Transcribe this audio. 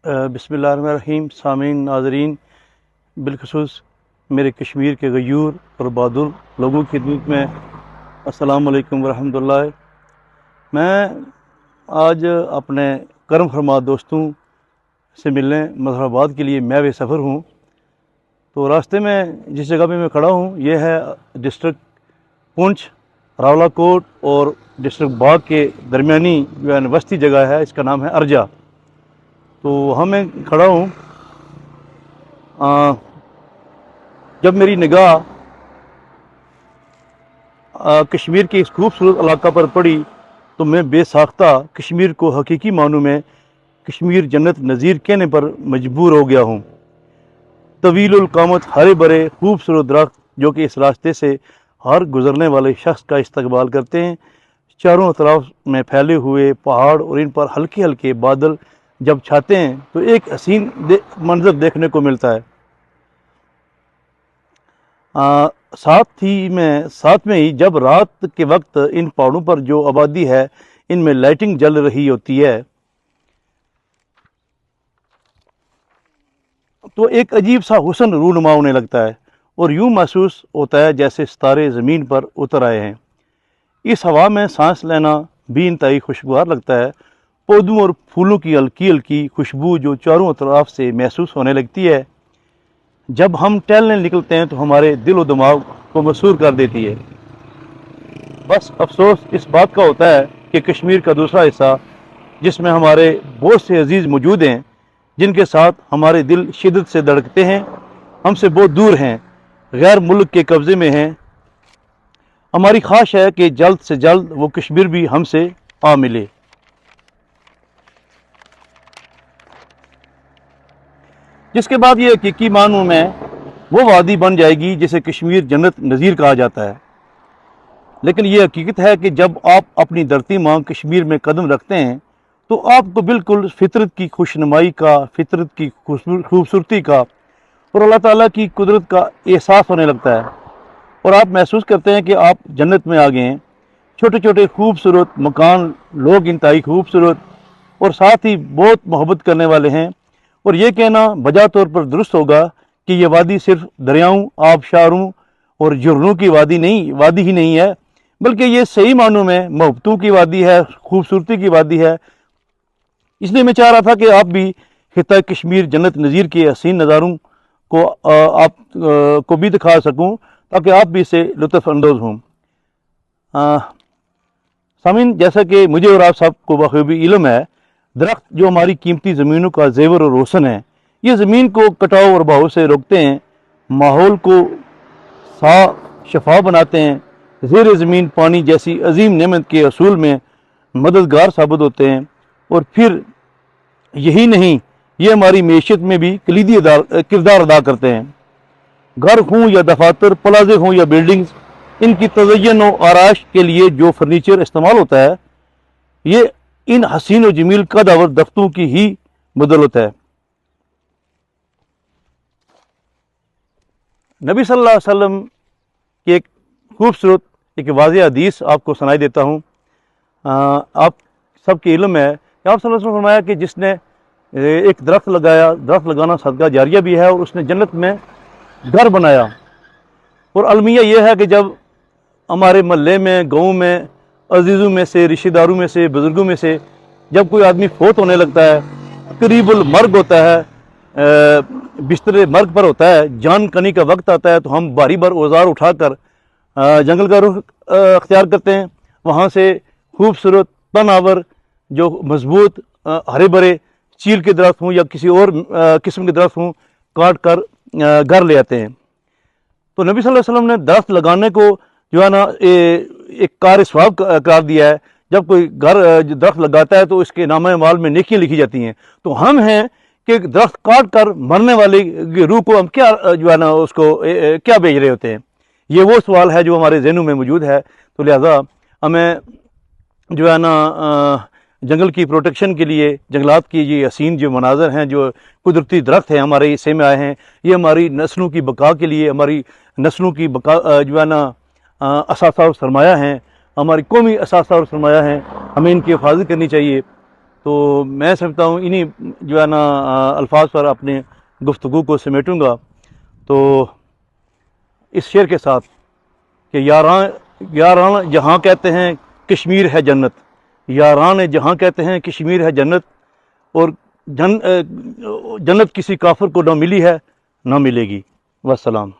बिस्मिल्लाहिर्रहमानिर्रहीम। सामीन नाज़रीन, बिलखुसूस मेरे कश्मीर के गयूर और बहादुर लोगों की खिदमत में अस्सलाम वालेकुम वरहमतुल्लाह। मैं आज अपने करम फरमा दोस्तों से मिलने मज़हराबाद के लिए मैं सफ़र हूँ। तो रास्ते में जिस जगह पे मैं खड़ा हूँ ये है डिस्ट्रिक्ट पुंछ, रावलाकोट और डिस्ट्रिक्ट बाग के दरमियानी जो है वस्ती जगह है, इसका नाम है अर्जा। तो वहाँ मैं खड़ा हूँ। जब मेरी निगाह कश्मीर के इस खूबसूरत इलाका पर पड़ी तो मैं बेसाख्ता कश्मीर को हकीकी मानों में कश्मीर जन्नत नज़ीर कहने पर मजबूर हो गया हूँ। तवीलुल क़ामत हरे भरे खूबसूरत दरख्त जो कि इस रास्ते से हर गुज़रने वाले शख्स का इस्तकबाल करते हैं। चारों तरफ में फैले हुए पहाड़ और इन पर हल्के हल्के बादल जब छाते हैं तो एक हसीन मंजर देखने को मिलता है। साथ में ही जब रात के वक्त इन पहाड़ों पर जो आबादी है इनमें लाइटिंग जल रही होती है तो एक अजीब सा हुस्न रूनुमा होने लगता है और यूं महसूस होता है जैसे सितारे ज़मीन पर उतर आए हैं। इस हवा में सांस लेना भी इंतहाई खुशगवार लगता है। पौधों और फूलों की हल्की हल्की खुशबू जो चारों तरफ से महसूस होने लगती है। जब हम टहलने निकलते हैं तो हमारे दिल और दिमाग को मसरूर कर देती है। बस अफसोस इस बात का होता है कि कश्मीर का दूसरा हिस्सा जिसमें हमारे बहुत से अजीज़ मौजूद हैं, जिनके साथ हमारे दिल शिद्दत से धड़कते हैं, हमसे बहुत दूर हैं, गैर मुल्क के कब्ज़े में हैं। हमारी ख्वाहिश है कि जल्द से जल्द वो कश्मीर भी हमसे आ मिले। जिसके बाद ये हकीकी मानों में वो वादी बन जाएगी जिसे कश्मीर जन्नत नज़ीर कहा जाता है। लेकिन ये हकीकत है कि जब आप अपनी धरती माँ कश्मीर में कदम रखते हैं तो आपको बिल्कुल फितरत की खुशनुमाई का, फितरत की खूबसूरती का और अल्लाह ताला की कुदरत का एहसास होने लगता है और आप महसूस करते हैं कि आप जन्नत में आ गए हैं। छोटे छोटे खूबसूरत मकान, लोग इंतहाई खूबसूरत और साथ ही बहुत मोहब्बत करने वाले हैं। और ये कहना बजा तौर पर दुरुस्त होगा कि ये वादी सिर्फ दरियाओं, आबशारों और झरनों की वादी ही नहीं है, बल्कि ये सही मानों में मोहब्बतों की वादी है, खूबसूरती की वादी है। इसलिए मैं चाह रहा था कि आप भी खित्ता कश्मीर जन्नत नज़ीर के हसीन नज़ारों को आप को भी दिखा सकूं ताकि आप भी इससे लुत्फ़ अंदोज़ हों। सामीन, जैसा कि मुझे और आप सबको बखूबी इल्म है, दरख्त जो हमारी कीमती ज़मीनों का ज़ेवर और रोशन है, ये ज़मीन को कटाव और बहाव से रोकते हैं, माहौल को साफ शफा बनाते हैं, ज़ेर ज़मीन पानी जैसी अजीम नेमत के असूल में मददगार साबित होते हैं। और फिर यही नहीं, ये हमारी मैशत में भी कलीदी किरदार अदा करते हैं। घर हों या दफातर, प्लाजे हों या बिल्डिंग्स, इनकी तज़य्युन और आराइश के लिए जो फर्नीचर इस्तेमाल होता है ये इन हसीन और जमील कदावर दफ्तरों की ही बदौलत है। नबी सल्लल्लाहु अलैहि वसल्लम की एक खूबसूरत एक वाज़ेह हदीस आपको सुनाई देता हूँ। आप सबके इल्म है कि आप सल्लल्लाहु अलैहि वसल्लम ने फरमाया कि जिसने एक दरख्त लगाया, दरख्त लगाना सदका जारिया भी है और उसने जन्नत में घर बनाया। और अलमिया यह है कि जब हमारे महल्ले में, गाँव में, अजीज़ों में से, रिश्तेदारों में से, बुज़ुर्गों में से जब कोई आदमी फोत होने लगता है, करीबुल मर्ग होता है, बिस्तर मर्ग पर होता है, जान कनी का वक्त आता है, तो हम भारी भर औजार उठाकर जंगल का रुख अख्तियार करते हैं। वहाँ से खूबसूरत तनावर जो मजबूत हरे भरे चील के दरख्त हों या किसी और किस्म के दरख्त हों काट कर घर ले आते हैं। तो नबी सल्लल्लाहु अलैहि वसल्लम ने दरख्त लगाने को जो है ना एक कार सवाब करार दिया है। जब कोई घर दरख्त लगाता है तो इसके नामे माल में नेकियां लिखी जाती हैं। तो हम हैं कि दरख्त काट कर मरने वाली रूह को हम क्या जो है ना उसको क्या भेज रहे होते हैं। ये वो सवाल है जो हमारे जहनों में मौजूद है। तो लिहाजा हमें जो है ना जंगल की प्रोटेक्शन के लिए जंगलात की ये हसीन जो मनाजर हैं, जो कुदरती दरख्त हैं हमारे हिस्से में आए हैं, ये हमारी नस्लों की बका के लिए, हमारी नस्लों की बका जो है ना असासा और सरमाया हैं, हमारी कौमी असासा और सरमाया हैं। हमें इनकी हिफाजत करनी चाहिए। تو میں سمجھتا ہوں انہی جو ہے نا الفاظ پر اپنے گفتگو کو سمیٹوں گا. تو اس شعر کے ساتھ کہ یاران جہاں کہتے ہیں کشمیر ہے جنت، یاران جہاں کہتے ہیں کشمیر ہے جنت، اور جنت کسی کافر کو نہ ملی ہے نہ ملے گی. والسلام.